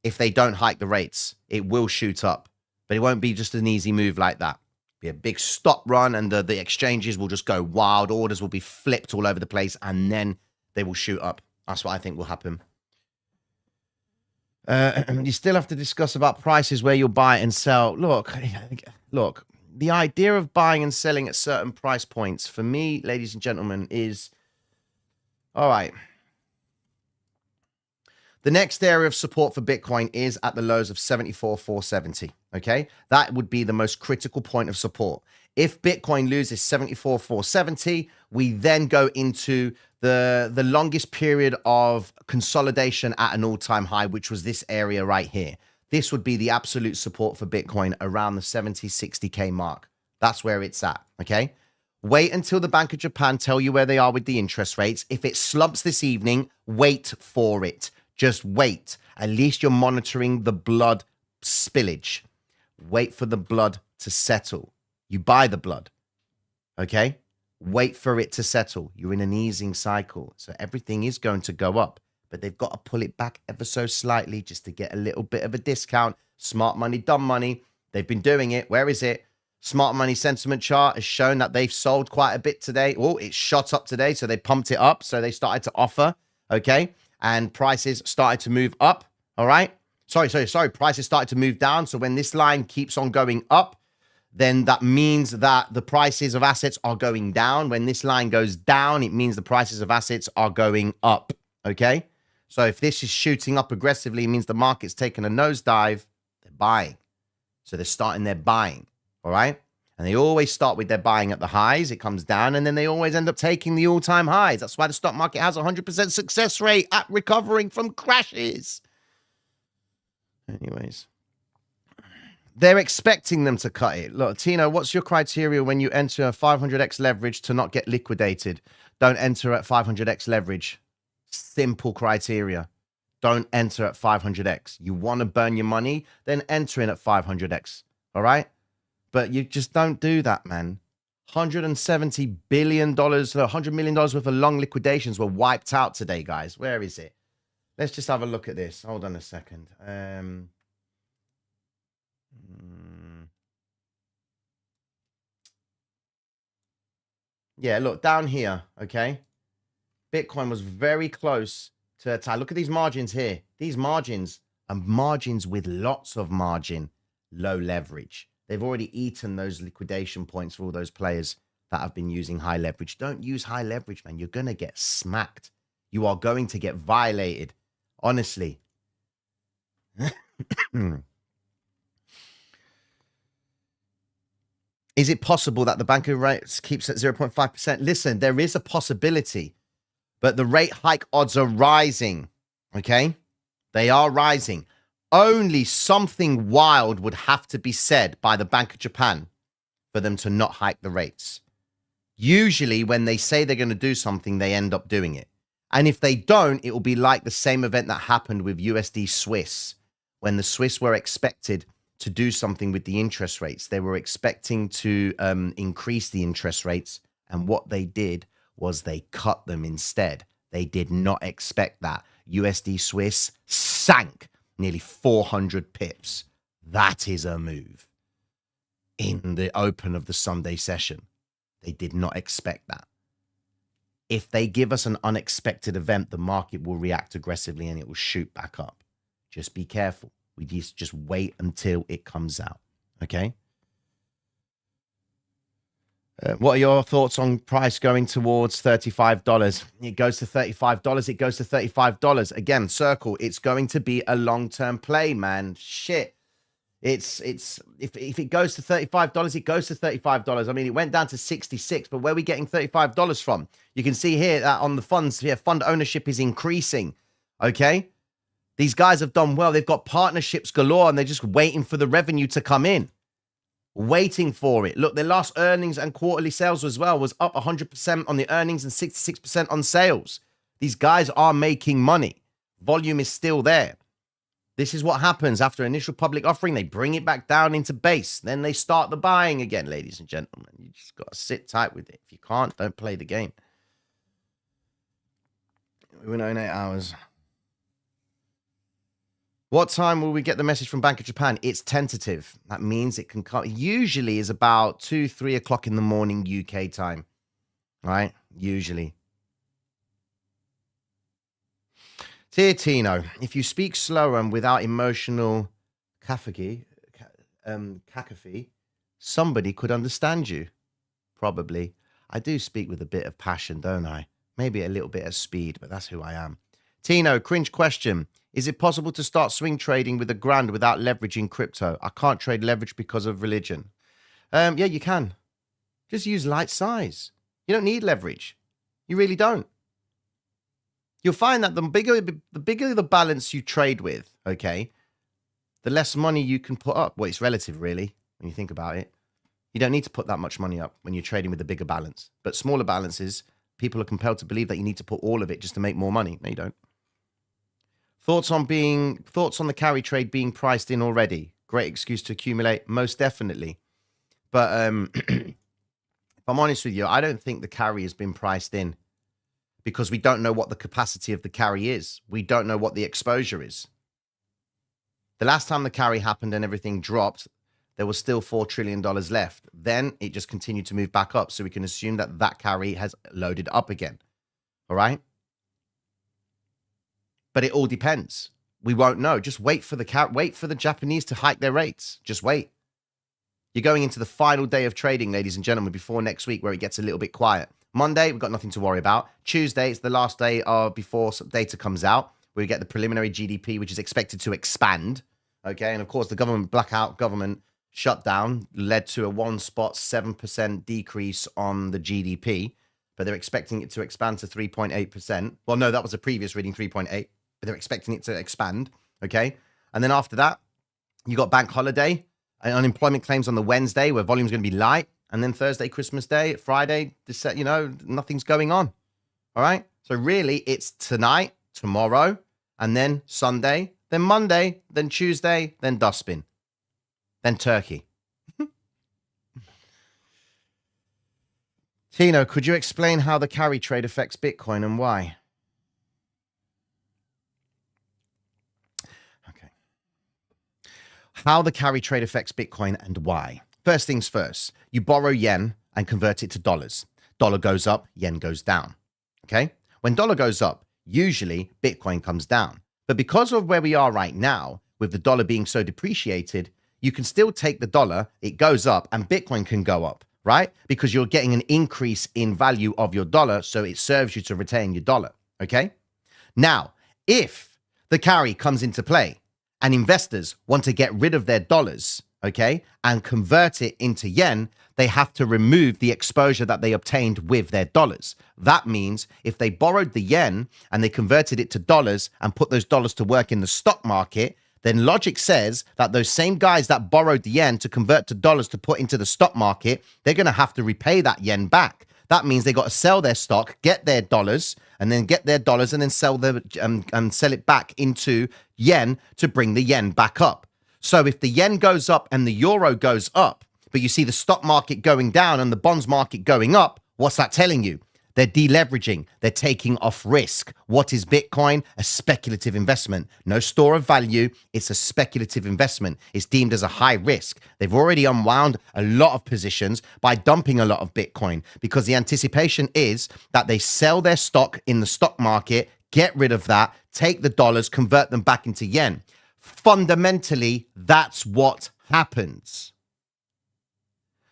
If they don't hike the rates, it will shoot up. But it won't be just an easy move like that. Be a big stop run and the exchanges will just go wild. Orders will be flipped all over the place and then they will shoot up. That's what I think will happen. You still have to discuss about prices where you'll buy and sell. Look, the idea of buying and selling at certain price points for me, ladies and gentlemen, is all right. The next area of support for Bitcoin is at the lows of 74,470. Okay, that would be the most critical point of support. If Bitcoin loses 74,470, we then go into the longest period of consolidation at an all-time high, which was this area right here. This would be the absolute support for Bitcoin around the 70, 60K mark. That's where it's at, okay? Wait until the Bank of Japan tell you where they are with the interest rates. If it slumps this evening, wait for it. Just wait. At least you're monitoring the blood spillage. Wait for the blood to settle. You buy the blood, okay? Wait for it to settle. You're in an easing cycle. So everything is going to go up, but they've got to pull it back ever so slightly just to get a little bit of a discount. Smart money, dumb money. They've been doing it. Where is it? Smart money sentiment chart has shown that they've sold quite a bit today. Oh, it shot up today. So they pumped it up. So they started to offer, okay? And prices started to move up, all right? Sorry. Prices started to move down. So when this line keeps on going up, then that means that the prices of assets are going down. When this line goes down, it means the prices of assets are going up, okay? So if this is shooting up aggressively, it means the market's taking a nosedive, they're buying. So they're starting their buying, all right? And they always start with their buying at the highs. It comes down, and then they always end up taking the all-time highs. That's why the stock market has a 100% success rate at recovering from crashes. Anyways. They're expecting them to cut it. Look, Tino, what's your criteria when you enter a 500x leverage to not get liquidated? Don't enter at 500x leverage. Simple criteria. Don't enter at 500x. You want to burn your money, then enter in at 500x. All right? But you just don't do that, man. $170 billion, $100 million worth of long liquidations were wiped out today, guys. Where is it? Let's just have a look at this. Hold on a second. Yeah, look, down here, okay? Bitcoin was very close to a tie. Look at these margins here. These margins are margins with lots of margin, low leverage. They've already eaten those liquidation points for all those players that have been using high leverage. Don't use high leverage, man. You're going to get smacked. You are going to get violated. Honestly. Is it possible that the bank rate keeps at 0.5%? Listen, there is a possibility, but the rate hike odds are rising, okay? They are rising. Only something wild would have to be said by the Bank of Japan for them to not hike the rates. Usually, when they say they're going to do something, they end up doing it. And if they don't, it will be like the same event that happened with USD Swiss, when the Swiss were expected to do something with the interest rates. They were expecting to increase the interest rates. And what they did was they cut them instead. They did not expect that. USD Swiss sank nearly 400 pips. That is a move in the open of the Sunday session. They did not expect that. If they give us an unexpected event, the market will react aggressively and it will shoot back up. Just be careful. We just wait until it comes out. Okay? What are your thoughts on price going towards $35? It goes to $35. It goes to $35. Again, circle. It's going to be a long-term play, man. Shit. If it goes to $35, it goes to $35. I mean, it went down to 66, but where are we getting $35 from? You can see here that on the funds here, fund ownership is increasing. Okay? These guys have done well. They've got partnerships galore, and they're just waiting for the revenue to come in. Waiting for it. Look, their last earnings and quarterly sales as well was up 100% on the earnings and 66% on sales. These guys are making money. Volume is still there. This is what happens after initial public offering. They bring it back down into base. Then they start the buying again, ladies and gentlemen. You just got to sit tight with it. If you can't, don't play the game. We went in 8 hours. What time will we get the message from Bank of Japan? It's tentative. That means it can come. Usually is about 2, 3 o'clock in the morning UK time. Right? Usually. Dear Tino, if you speak slower and without emotional cacophony, somebody could understand you. Probably. I do speak with a bit of passion, don't I? Maybe a little bit of speed, but that's who I am. Tino, cringe question. Is it possible to start swing trading with $1,000 without leveraging crypto? I can't trade leverage because of religion. Yeah, you can. Just use light size. You don't need leverage. You really don't. You'll find that the bigger the balance you trade with, okay, the less money you can put up. Well, it's relative, really, when you think about it. You don't need to put that much money up when you're trading with a bigger balance. But smaller balances, people are compelled to believe that you need to put all of it just to make more money. No, you don't. Thoughts on the carry trade being priced in already? Great excuse to accumulate, most definitely. But if I'm honest with you, I don't think the carry has been priced in because we don't know what the capacity of the carry is. We don't know what the exposure is. The last time the carry happened and everything dropped, there was still $4 trillion left. Then it just continued to move back up. So we can assume that that carry has loaded up again. All right? But it all depends. We won't know. Just wait for the Japanese to hike their rates. Just wait. You're going into the final day of trading, ladies and gentlemen, before next week where it gets a little bit quiet. Monday, we've got nothing to worry about. Tuesday, it's the last day before some data comes out. We get the preliminary GDP, which is expected to expand. Okay, and of course, the government shutdown led to a 7% decrease on the GDP, but they're expecting it to expand to 3.8%. Well, no, that was a previous reading, 3.8, but they're expecting it to expand. Okay, and then after that, you got bank holiday and unemployment claims on the Wednesday, where volume's going to be light. And then Thursday, Christmas Day, Friday, nothing's going on. All right? So really, it's tonight, tomorrow, and then Sunday, then Monday, then Tuesday, then dustbin, then turkey. Tino, could you explain how the carry trade affects Bitcoin and why? Okay. How the carry trade affects Bitcoin and why. First things first, you borrow yen and convert it to dollars. Dollar goes up, yen goes down. Okay? When dollar goes up, usually Bitcoin comes down. But because of where we are right now, with the dollar being so depreciated, you can still take the dollar, it goes up, and Bitcoin can go up, right? Because you're getting an increase in value of your dollar, so it serves you to retain your dollar. Okay? Now, if the carry comes into play and investors want to get rid of their dollars, okay, and convert it into yen, they have to remove the exposure that they obtained with their dollars. That means if they borrowed the yen and they converted it to dollars and put those dollars to work in the stock market, then logic says that those same guys that borrowed the yen to convert to dollars to put into the stock market, they're going to have to repay that yen back. That means they got to sell their stock, get their dollars, and then sell it back into yen to bring the yen back up. So if the yen goes up and the euro goes up, but you see the stock market going down and the bonds market going up, what's that telling you? They're deleveraging. They're taking off risk. What is Bitcoin? A speculative investment. No store of value. It's a speculative investment. It's deemed as a high risk. They've already unwound a lot of positions by dumping a lot of Bitcoin because the anticipation is that they sell their stock in the stock market, get rid of that, take the dollars, convert them back into yen. Fundamentally, that's what happens.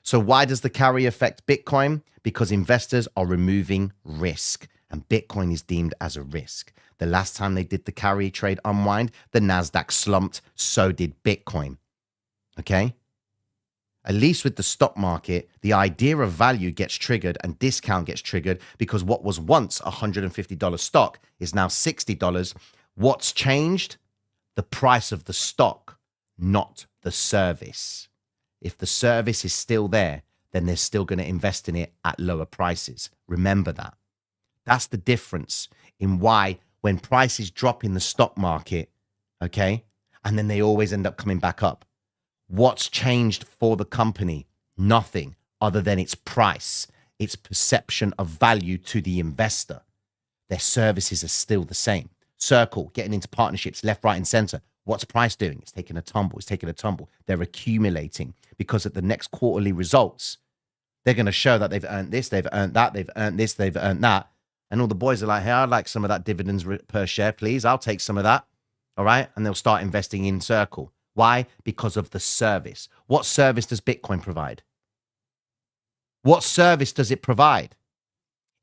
So why does the carry affect Bitcoin? Because investors are removing risk, and Bitcoin is deemed as a risk. The last time they did the carry trade unwind, the NASDAQ slumped, so did Bitcoin. Okay? At least with the stock market, the idea of value gets triggered and discount gets triggered because what was once a $150 stock is now $60. What's changed? The price of the stock, not the service. If the service is still there, then they're still going to invest in it at lower prices. Remember that. That's the difference in why when prices drop in the stock market, okay, and then they always end up coming back up. What's changed for the company? Nothing other than its price, its perception of value to the investor. Their services are still the same. Circle, getting into partnerships, left, right, and center. What's price doing? It's taking a tumble. It's taking a tumble. They're accumulating because at the next quarterly results, they're going to show that they've earned this, they've earned that, they've earned this, they've earned that. And all the boys are like, hey, I'd like some of that dividends per share, please. I'll take some of that. All right. And they'll start investing in Circle. Why? Because of the service. What service does Bitcoin provide? What service does it provide?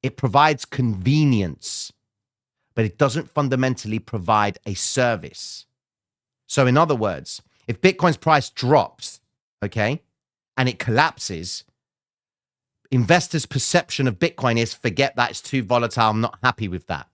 It provides convenience, but it doesn't fundamentally provide a service. So in other words, if Bitcoin's price drops, okay, and it collapses, investors' perception of Bitcoin is forget that, it's too volatile, I'm not happy with that.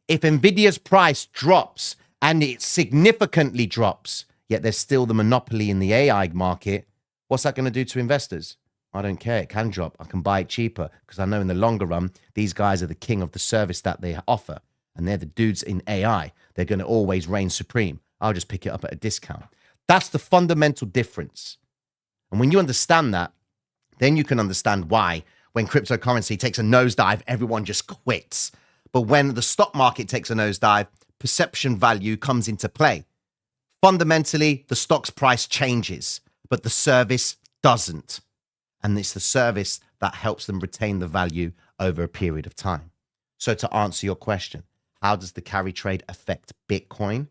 If Nvidia's price drops and it significantly drops, yet there's still the monopoly in the AI market, what's that going to do to investors? I don't care. It can drop. I can buy it cheaper because I know in the longer run, these guys are the king of the service that they offer. And they're the dudes in AI. They're going to always reign supreme. I'll just pick it up at a discount. That's the fundamental difference. And when you understand that, then you can understand why when cryptocurrency takes a nosedive, everyone just quits. But when the stock market takes a nosedive, perception value comes into play. Fundamentally, the stock's price changes, but the service doesn't. And it's the service that helps them retain the value over a period of time. So to answer your question, how does the carry trade affect Bitcoin?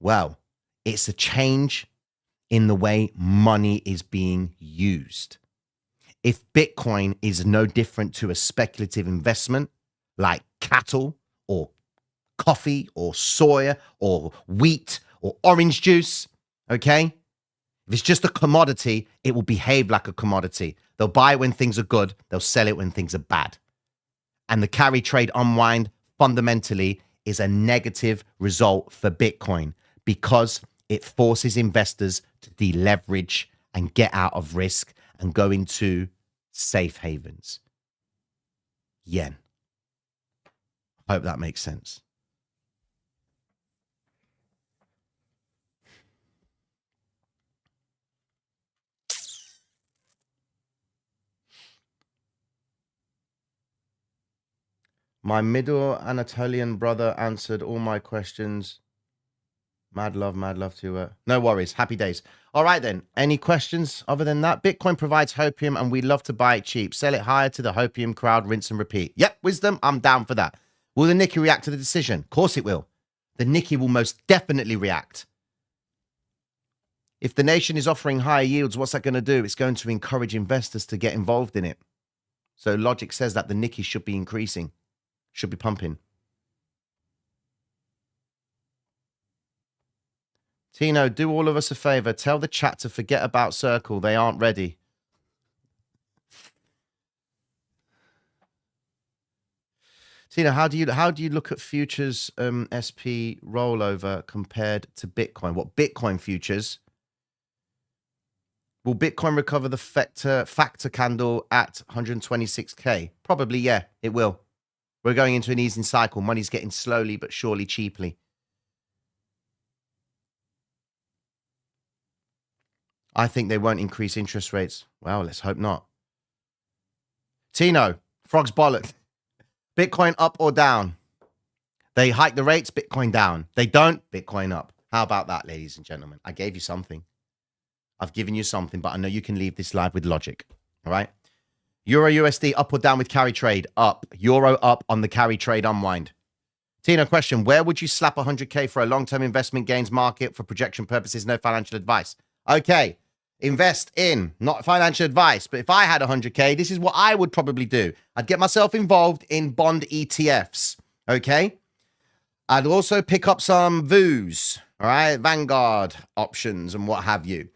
Well, it's a change in the way money is being used. If Bitcoin is no different to a speculative investment like cattle or coffee or soya or wheat or orange juice, okay? If it's just a commodity, it will behave like a commodity. They'll buy it when things are good. They'll sell it when things are bad. And the carry trade unwind fundamentally is a negative result for Bitcoin because it forces investors to deleverage and get out of risk and go into safe havens. Yen. Hope that makes sense. My Middle Anatolian brother answered all my questions. Mad love to no worries. Happy days. All right, then. Any questions other than that? Bitcoin provides hopium and we love to buy it cheap. Sell it higher to the hopium crowd, rinse and repeat. Yep, wisdom. I'm down for that. Will the Nikkei react to the decision? Of course it will. The Nikkei will most definitely react. If the nation is offering higher yields, what's that going to do? It's going to encourage investors to get involved in it. So logic says that the Nikkei should be increasing, should be pumping. Tino, do all of us a favor. Tell the chat to forget about Circle. They aren't ready. Tina, how do you look at futures SP rollover compared to Bitcoin? What Bitcoin futures? Will Bitcoin recover the factor candle at 126K? Probably, yeah, it will. We're going into an easing cycle. Money's getting slowly but surely cheaply. I think they won't increase interest rates. Well, let's hope not. Tino, frog's bollock. Bitcoin up or down? They hike the rates, Bitcoin down. They don't, Bitcoin up. How about that, ladies and gentlemen? I gave you something. I've given you something, but I know you can leave this live with logic. All right? Euro USD up or down with carry trade? Up. Euro up on the carry trade unwind. Tina, question. Where would you slap 100K for a long-term investment gains market for projection purposes? No financial advice. Okay. Invest in, not financial advice, but if I had 100K, this is what I would probably do. I'd get myself involved in bond ETFs. Okay. I'd also pick up some VOOs, all right, Vanguard options and what have you.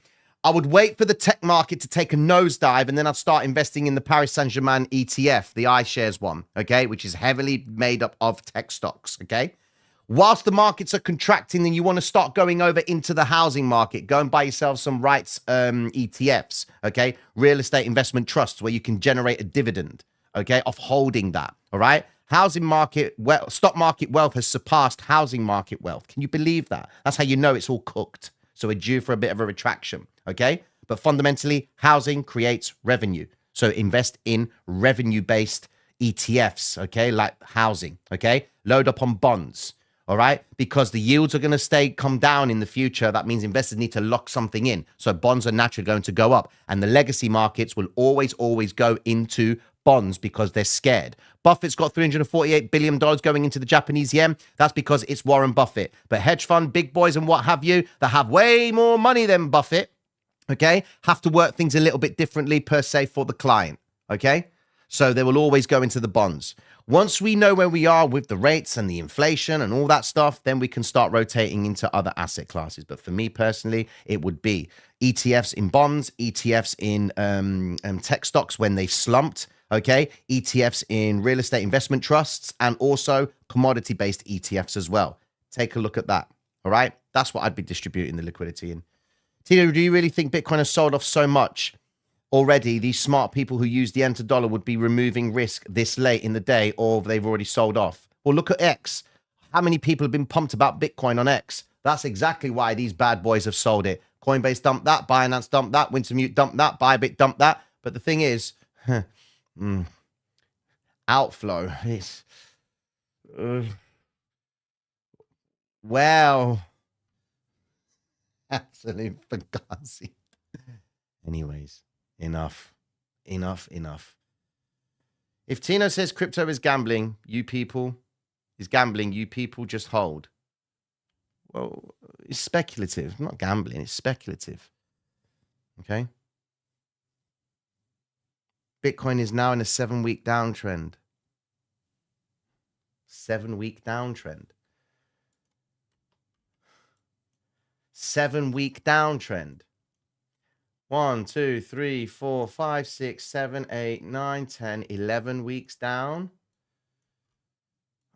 I would wait for the tech market to take a nosedive, and then I'd start investing in the Paris Saint-Germain ETF, the iShares one, okay, which is heavily made up of tech stocks, okay? Whilst the markets are contracting, then you want to start going over into the housing market. Go and buy yourself some rights ETFs, okay? Real estate investment trusts where you can generate a dividend, okay, of holding that, all right? Housing market, stock market wealth has surpassed housing market wealth. Can you believe that? That's how you know it's all cooked. So we're due for a bit of a retraction, okay? But fundamentally, housing creates revenue. So invest in revenue-based ETFs, okay, like housing, okay? Load up on bonds, all right? Because the yields are going to come down in the future. That means investors need to lock something in. So bonds are naturally going to go up. And the legacy markets will always go into bonds because they're scared. Buffett's got $348 billion going into the Japanese yen. That's because it's Warren Buffett. But hedge fund, big boys and what have you, that have way more money than Buffett, okay, have to work things a little bit differently per se for the client, okay? So they will always go into the bonds. Once we know where we are with the rates and the inflation and all that stuff, then we can start rotating into other asset classes. But for me personally, it would be ETFs in bonds, ETFs in tech stocks when they slumped, okay? ETFs in real estate investment trusts and also commodity-based ETFs as well. Take a look at that, all right? That's what I'd be distributing the liquidity in. Tino, do you really think Bitcoin has sold off so much already? These smart people who use the yen to dollar would be removing risk this late in the day, or they've already sold off? Well, look at X. How many people have been pumped about Bitcoin on X? That's exactly why these bad boys have sold it. Coinbase dumped that, Binance dumped that, Wintermute dumped that, Bybit dumped that. But the thing is, outflow is, well, absolute fugazi. Anyways, enough. If Tino says crypto is gambling, you people just hold. Well, it's speculative, not gambling, it's speculative. Okay? Bitcoin is now in a 7-week downtrend. 7-week downtrend. 7-week downtrend. 1, 2, 3, 4, 5, 6, 7, 8, 9, 10, 11 weeks down.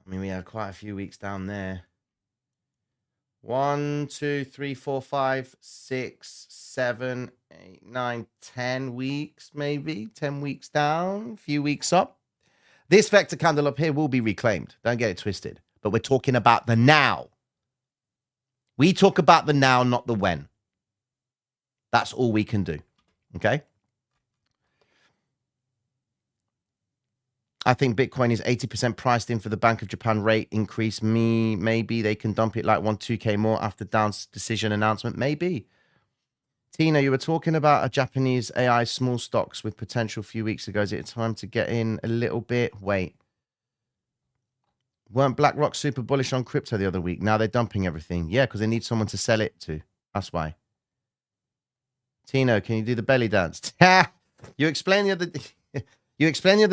I mean, we had quite a few weeks down there. 1, 2, 3, 4, 5, 6, 7, 8, 9, 10 weeks, maybe 10 weeks down, a few weeks up. This vector candle up here will be reclaimed. Don't get it twisted. But we're talking about the now. We talk about the now, not the when. That's all we can do. Okay? I think Bitcoin is 80% priced in for the Bank of Japan rate increase. Maybe they can dump it like 2K more after Down's decision announcement. Maybe. Tina, you were talking about a Japanese AI small stocks with potential a few weeks ago. Is it time to get in a little bit? Wait. Weren't BlackRock super bullish on crypto the other week? Now they're dumping everything. Yeah, because they need someone to sell it to. That's why. Tino, can you do the belly dance? You explained the other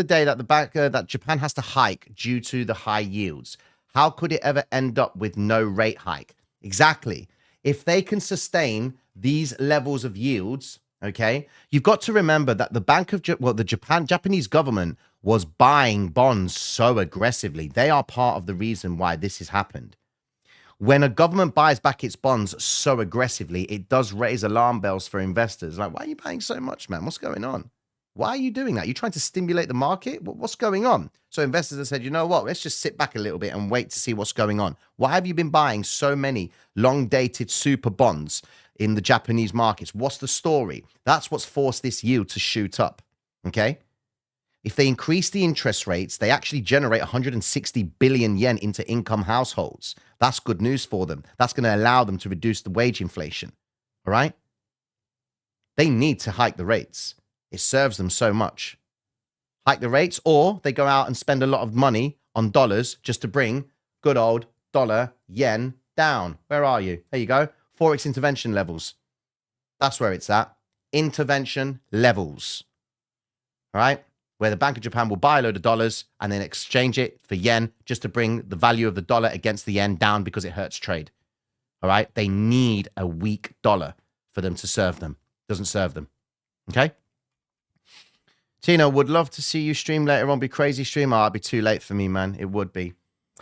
day that that Japan has to hike due to the high yields. How could it ever end up with no rate hike? Exactly. If they can sustain these levels of yields, okay, you've got to remember that the Japanese government was buying bonds so aggressively. They are part of the reason why this has happened. When a government buys back its bonds so aggressively, it does raise alarm bells for investors. Like, why are you buying so much, man? What's going on? Why are you doing that? You're trying to stimulate the market? What's going on? So investors have said, you know what? Let's just sit back a little bit and wait to see what's going on. Why have you been buying so many long-dated super bonds in the Japanese markets? What's the story? That's what's forced this yield to shoot up, okay? If they increase the interest rates, they actually generate 160 billion yen into income households. That's good news for them. That's going to allow them to reduce the wage inflation. All right? They need to hike the rates. It serves them so much. Hike the rates, or they go out and spend a lot of money on dollars just to bring good old dollar yen down. Where are you? There you go. Forex intervention levels. That's where it's at. Intervention levels. All right? Where the Bank of Japan will buy a load of dollars and then exchange it for yen just to bring the value of the dollar against the yen down because it hurts trade. All right? They need a weak dollar for them to serve them. Doesn't serve them. Okay? Tino, would love to see you stream later on. Be crazy stream. Oh, it'd be too late for me, man. It would be.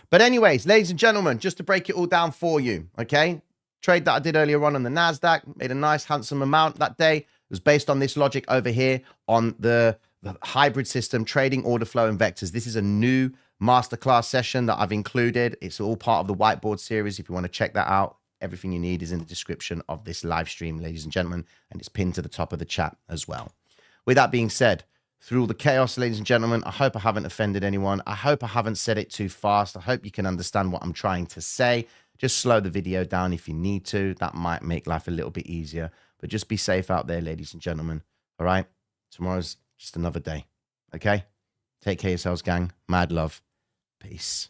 But anyways, ladies and gentlemen, just to break it all down for you, okay? Trade that I did earlier on the NASDAQ, made a nice, handsome amount that day. It was based on this logic over here on the hybrid system, trading order flow and vectors. This is a new masterclass session that I've included. It's all part of the whiteboard series. If you want to check that out, everything you need is in the description of this live stream, ladies and gentlemen, and it's pinned to the top of the chat as well. With that being said, through all the chaos, ladies and gentlemen, I hope I haven't offended anyone. I hope I haven't said it too fast. I hope you can understand what I'm trying to say. Just slow the video down if you need to. That might make life a little bit easier. But just be safe out there, ladies and gentlemen. All right? Tomorrow's just another day. Okay? Take care of yourselves, gang. Mad love. Peace.